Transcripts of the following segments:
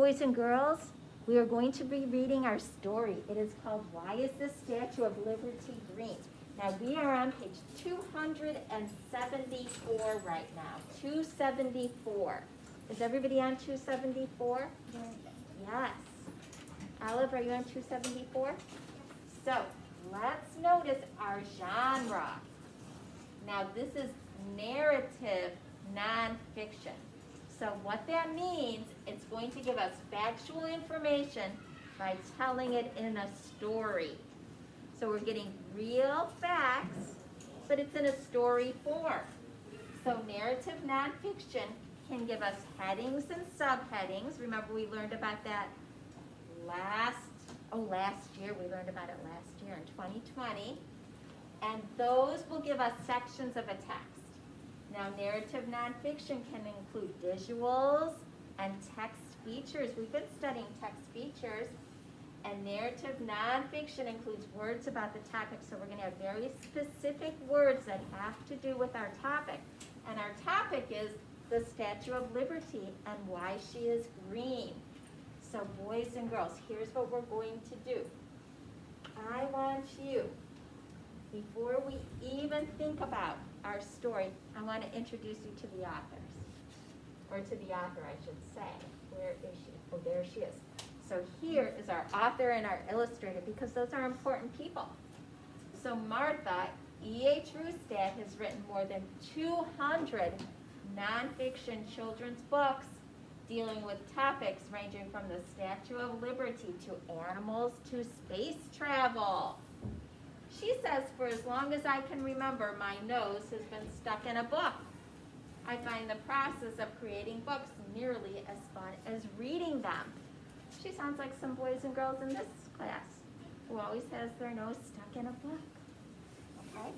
boys and girls, we are going to be reading our story. It is called Why is the Statue of Liberty Green? Now we are on page 274 right now. 274. Is everybody on 274? Yes. Olive, are you on 274? So let's notice our genre. Now this is narrative nonfiction. So what that means, it's going to give us factual information by telling it in a story. So we're getting real facts, but it's in a story form. So narrative nonfiction can give us headings and subheadings. Remember we learned about that last year. We learned about it last year in 2020. And those will give us sections of a text. Now, narrative nonfiction can include visuals and text features. We've been studying text features. And narrative nonfiction includes words about the topic. So we're going to have very specific words that have to do with our topic. And our topic is the Statue of Liberty and why she is green. So boys and girls, here's what we're going to do. I want you, before we even think about our story, I want to introduce you to the authors. Or to the author, I should say. Where is she? Oh, there she is. So here is our author and our illustrator, because those are important people. So Martha E.H. Rustad has written more than 200 nonfiction children's books dealing with topics ranging from the Statue of Liberty to animals to space travel. She says, for as long as I can remember, my nose has been stuck in a book. I find the process of creating books nearly as fun as reading them. She sounds like some boys and girls in this class who always has their nose stuck in a book. Okay?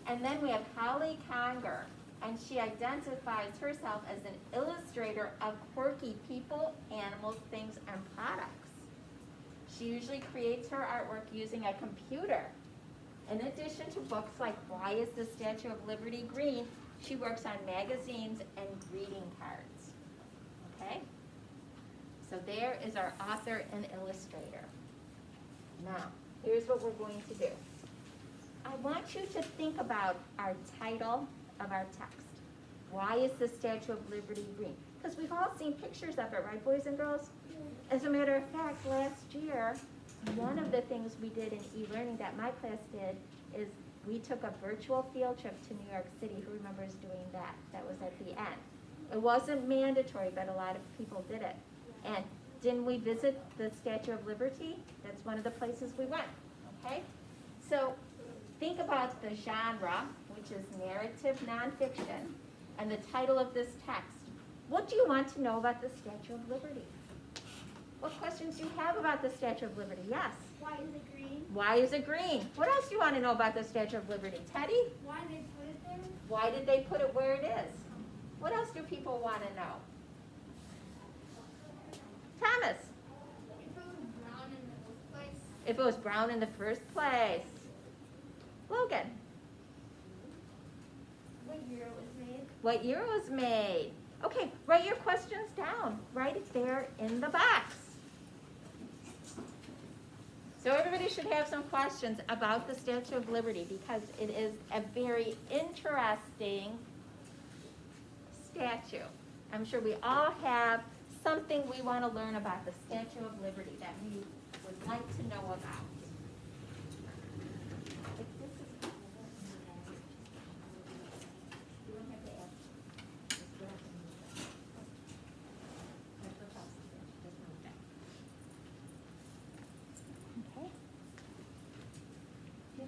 And then we have Holly Conger, and she identifies herself as an illustrator of quirky people, animals, things, and products. She usually creates her artwork using a computer. In addition to books like Why is the Statue of Liberty Green, she works on magazines and greeting cards. Okay? So there is our author and illustrator. Now, here's what we're going to do. I want you to think about our title of our text. Why is the Statue of Liberty green? Because we've all seen pictures of it, right, boys and girls? As a matter of fact, last year, one of the things we did in e-learning that my class did is we took a virtual field trip to New York City. Who remembers doing that? That was at the end. It wasn't mandatory, but a lot of people did it. And didn't we visit the Statue of Liberty? That's one of the places we went, okay? So think about the genre, which is narrative nonfiction, and the title of this text. What do you want to know about the Statue of Liberty? What questions do you have about the Statue of Liberty? Yes? Why is it green? Why is it green? What else do you want to know about the Statue of Liberty? Teddy? Why did they put it there? Why did they put it where it is? What else do people want to know? Thomas? If it was brown in the first place. If it was brown in the first place. Logan? What year it was made? What year it was made? Okay, write your questions down. Write it there in the box. So everybody should have some questions about the Statue of Liberty because it is a very interesting statue. I'm sure we all have something we want to learn about the Statue of Liberty that we would like to know about.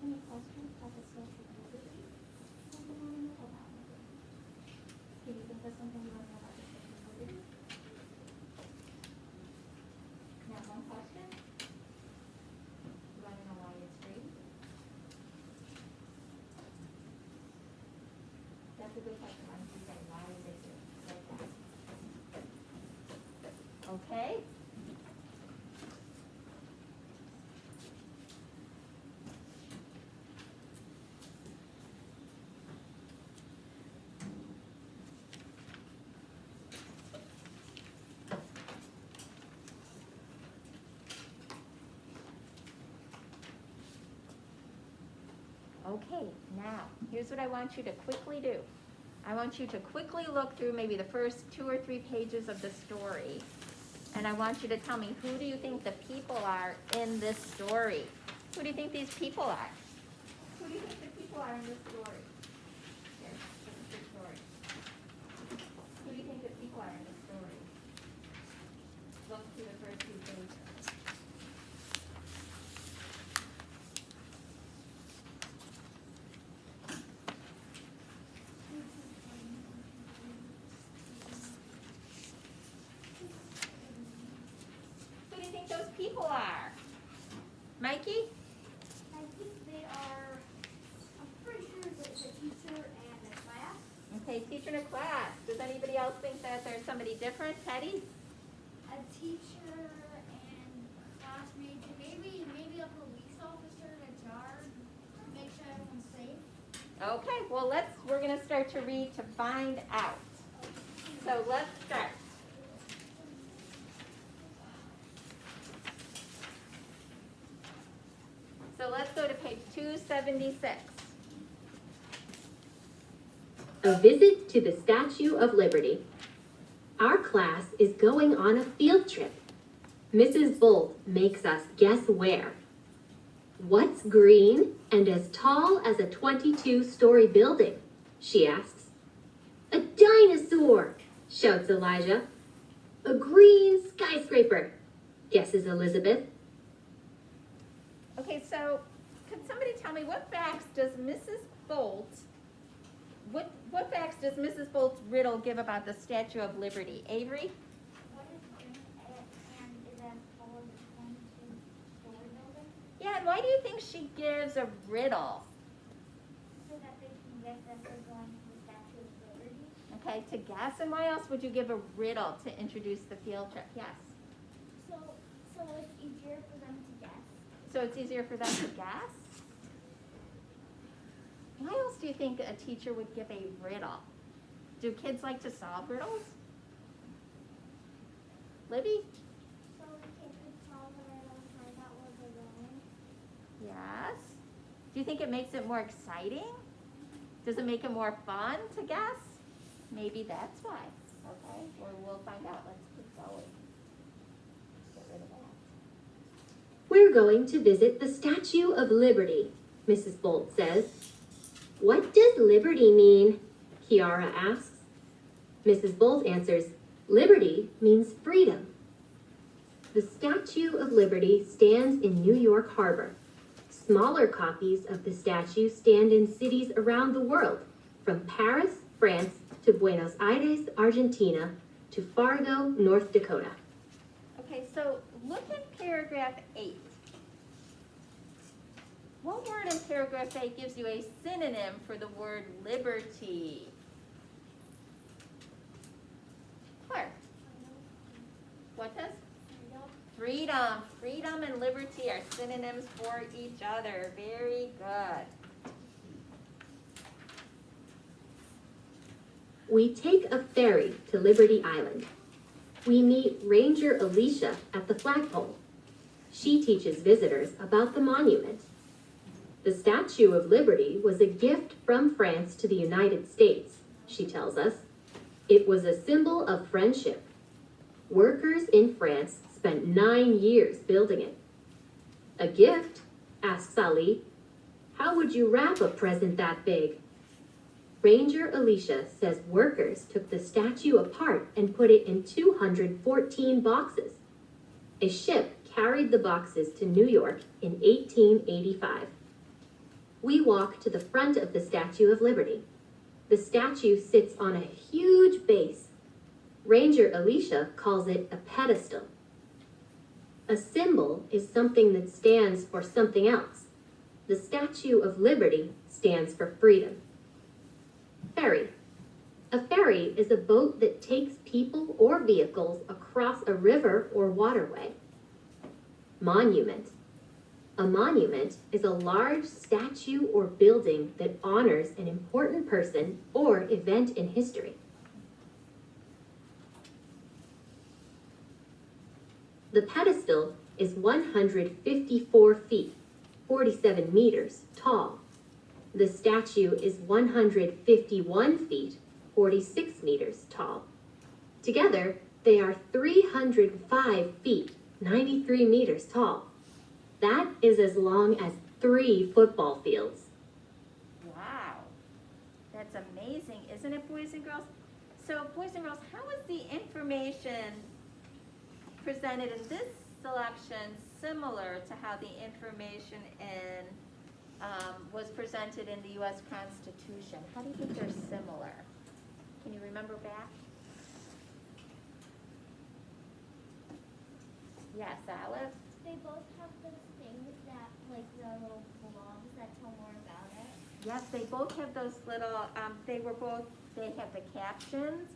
Any questions about the Statue of Liberty? Something you want to know about it? Can you think of something you want to know about the Statue of Liberty? Now, one question. You want to know why it's green? That's a good question. Why don't you say, why is it green? Like that. Okay. Okay, now, here's what I want you to quickly do. I want you to quickly look through maybe the first 2 or 3 pages of the story. And I want you to tell me, who do you think the people are in this story? Who do you think these people are? Who do you think the people are in this story? Here, this is the story. Who do you think the people are in this story? Look through the first 2 pages. Who do you think those people are? Mikey? I think they are, I'm pretty sure that it's a teacher and a class. Okay, teacher in a class. Does anybody else think that there's somebody different? Teddy? A teacher and classmates, and maybe a police officer in charge, make sure everyone's safe. Okay, well we're gonna start to read to find out. So let's start. So let's go to page 276. A visit to the Statue of Liberty. Our class is going on a field trip. Mrs. Bolt makes us guess where. What's green and as tall as a 22-story building? She asks. A dinosaur, shouts Elijah. A green skyscraper, guesses Elizabeth. Okay, so can somebody tell me what facts does Mrs. Bolt, what facts does Mrs. Bolt's riddle give about the Statue of Liberty? Avery? What is green and is as tall as a 22-story building? Yeah, and why do you think she gives a riddle? So that they can guess that they're going to the Statue of Liberty. Okay, to guess, and why else would you give a riddle to introduce the field trip? Yes. So it's easier for them to guess. So it's easier for them to guess? Why else do you think a teacher would give a riddle? Do kids like to solve riddles? Libby? So the kids could solve the riddle and find out where they're going. Yes. Do you think it makes it more exciting? Does it make it more fun to guess? Maybe that's why. Okay, well, we'll find out. Let's keep going. Get rid of that. We're going to visit the Statue of Liberty, Mrs. Bolt says. What does liberty mean? Kiara asks. Mrs. Bolt answers, liberty means freedom. The Statue of Liberty stands in New York Harbor. Smaller copies of the statue stand in cities around the world, from Paris, France, to Buenos Aires, Argentina, to Fargo, North Dakota. Okay, so look at paragraph 8. What word in paragraph 8 gives you a synonym for the word liberty? Claire, what does? Freedom. Freedom and liberty are synonyms for each other. Very good. We take a ferry to Liberty Island. We meet Ranger Alicia at the flagpole. She teaches visitors about the monument. The Statue of Liberty was a gift from France to the United States, she tells us. It was a symbol of friendship. Workers in France spent 9 years building it. A gift? Asks Ali. How would you wrap a present that big? Ranger Alicia says workers took the statue apart and put it in 214 boxes. A ship carried the boxes to New York in 1885. We walk to the front of the Statue of Liberty. The statue sits on a huge base. Ranger Alicia calls it a pedestal. A symbol is something that stands for something else. The Statue of Liberty stands for freedom. Ferry. A ferry is a boat that takes people or vehicles across a river or waterway. Monument. A monument is a large statue or building that honors an important person or event in history. The pedestal is 154 feet, 47 meters tall. The statue is 151 feet, 46 meters tall. Together, they are 305 feet, 93 meters tall. That is as long as 3 football fields. Wow, that's amazing, isn't it, boys and girls? So, boys and girls, how is the information presented in this selection similar to how the information was presented in the U.S. Constitution? How do you think they're similar? Can you remember back? Yes, Alice? They both have those things that, like the little blogs that tell more about it. Yes, they both have those little, they have the captions,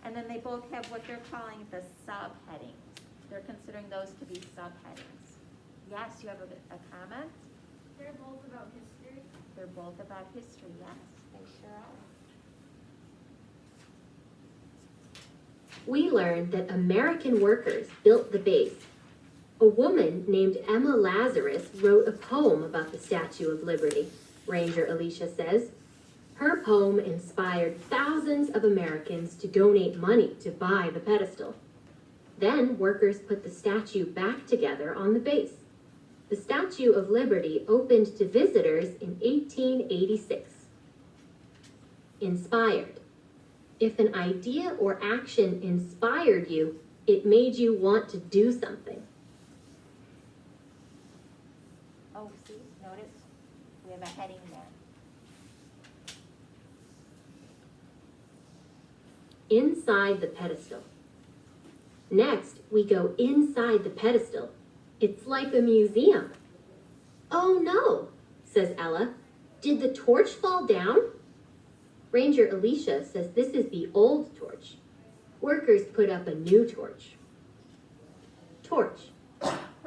and then they both have what they're calling the subheadings. They're considering those to be subheadings. Yes, you have a comment? They're both about history. They're both about history, yes, they sure are. We learned that American workers built the base. A woman named Emma Lazarus wrote a poem about the Statue of Liberty, Ranger Alicia says. Her poem inspired thousands of Americans to donate money to buy the pedestal. Then workers put the statue back together on the base. The Statue of Liberty opened to visitors in 1886. Inspired. If an idea or action inspired you, it made you want to do something. Oh, see, notice we have a heading there. Inside the pedestal. Next, we go inside the pedestal. It's like a museum. Oh no, says Ella. Did the torch fall down? Ranger Alicia says this is the old torch. Workers put up a new torch. Torch.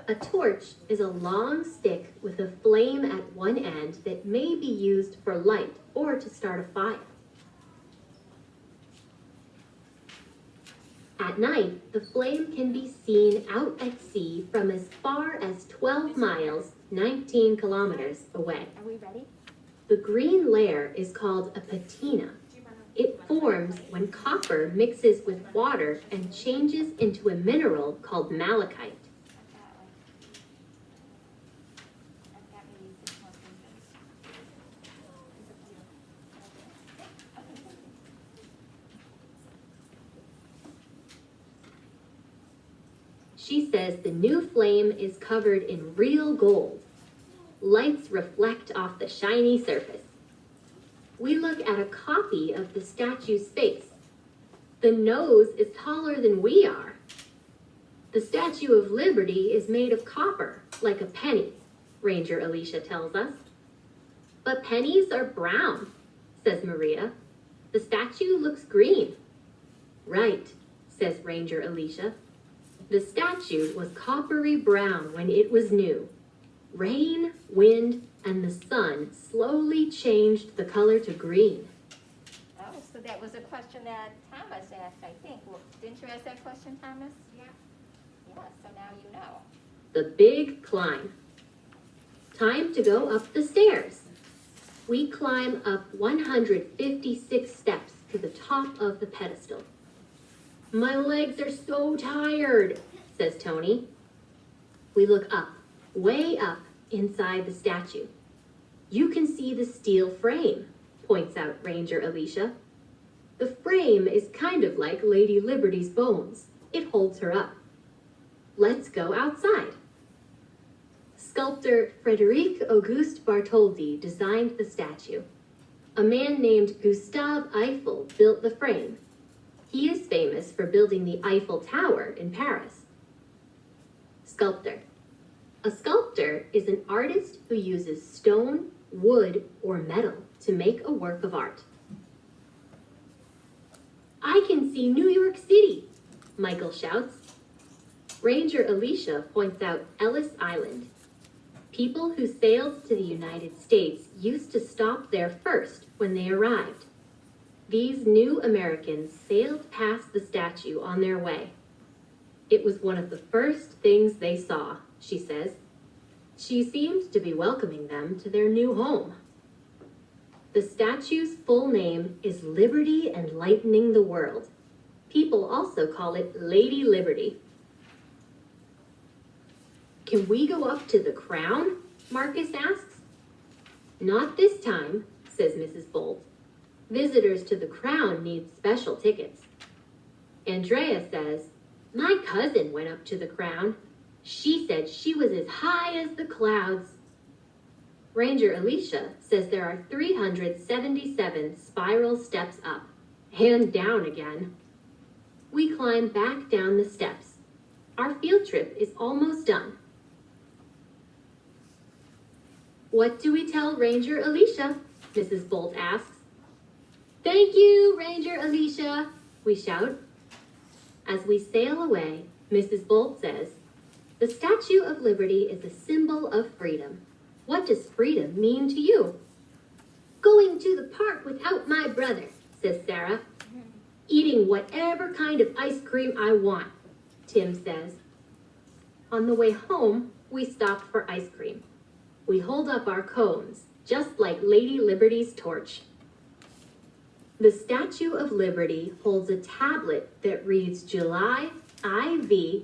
A torch is a long stick with a flame at one end that may be used for light or to start a fire. At night, the flame can be seen out at sea from as far as 12 miles, 19 kilometers away. Are we ready? The green layer is called a patina. It forms when copper mixes with water and changes into a mineral called malachite. She says the new flame is covered in real gold. Lights reflect off the shiny surface. We look at a copy of the statue's face. The nose is taller than we are. The Statue of Liberty is made of copper, like a penny, Ranger Alicia tells us. But pennies are brown, says Maria. The statue looks green. Right, says Ranger Alicia. The statue was coppery brown when it was new. Rain, wind, and the sun slowly changed the color to green. Oh, so that was a question that Thomas asked, I think. Well, didn't you ask that question, Thomas? Yeah. Yeah, so now you know. The big climb. Time to go up the stairs. We climb up 156 steps to the top of the pedestal. My legs are so tired, says Tony. We look up, way up inside the statue. You can see the steel frame, points out Ranger Alicia. The frame is kind of like Lady Liberty's bones. It holds her up. Let's go outside. Sculptor Frédéric Auguste Bartholdi designed the statue. A man named Gustave Eiffel built the frame. He is famous for building the Eiffel Tower in Paris. Sculptor. A sculptor is an artist who uses stone, wood, or metal to make a work of art. I can see New York City, Michael shouts. Ranger Alicia points out Ellis Island. People who sailed to the United States used to stop there first when they arrived. These new Americans sailed past the statue on their way. It was one of the first things they saw, she says. She seemed to be welcoming them to their new home. The statue's full name is Liberty Enlightening the World. People also call it Lady Liberty. Can we go up to the crown? Marcus asks. Not this time, says Mrs. Bolt. Visitors to the crown need special tickets. Andrea says, my cousin went up to the crown. She said she was as high as the clouds. Ranger Alicia says there are 377 spiral steps up and down again. We climb back down the steps. Our field trip is almost done. What do we tell Ranger Alicia? Mrs. Bolt asks. Thank you, Ranger Alicia, we shout. As we sail away, Mrs. Bolt says, the Statue of Liberty is a symbol of freedom. What does freedom mean to you? Going to the park without my brother, says Sarah. Eating whatever kind of ice cream I want, Tim says. On the way home, we stop for ice cream. We hold up our cones, just like Lady Liberty's torch. The Statue of Liberty holds a tablet that reads July IV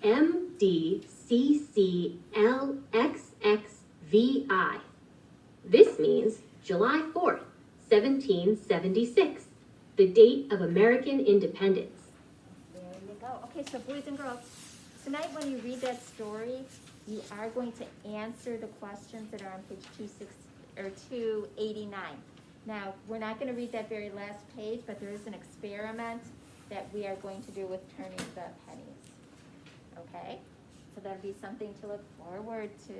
MDCCLXXVI. This means July 4th, 1776, the date of American independence. There you go. Okay, so boys and girls, tonight when you read that story, you are going to answer the questions that are on page 289. Now, we're not going to read that very last page, but there is an experiment that we are going to do with turning the pennies. Okay? So that'll be something to look forward to.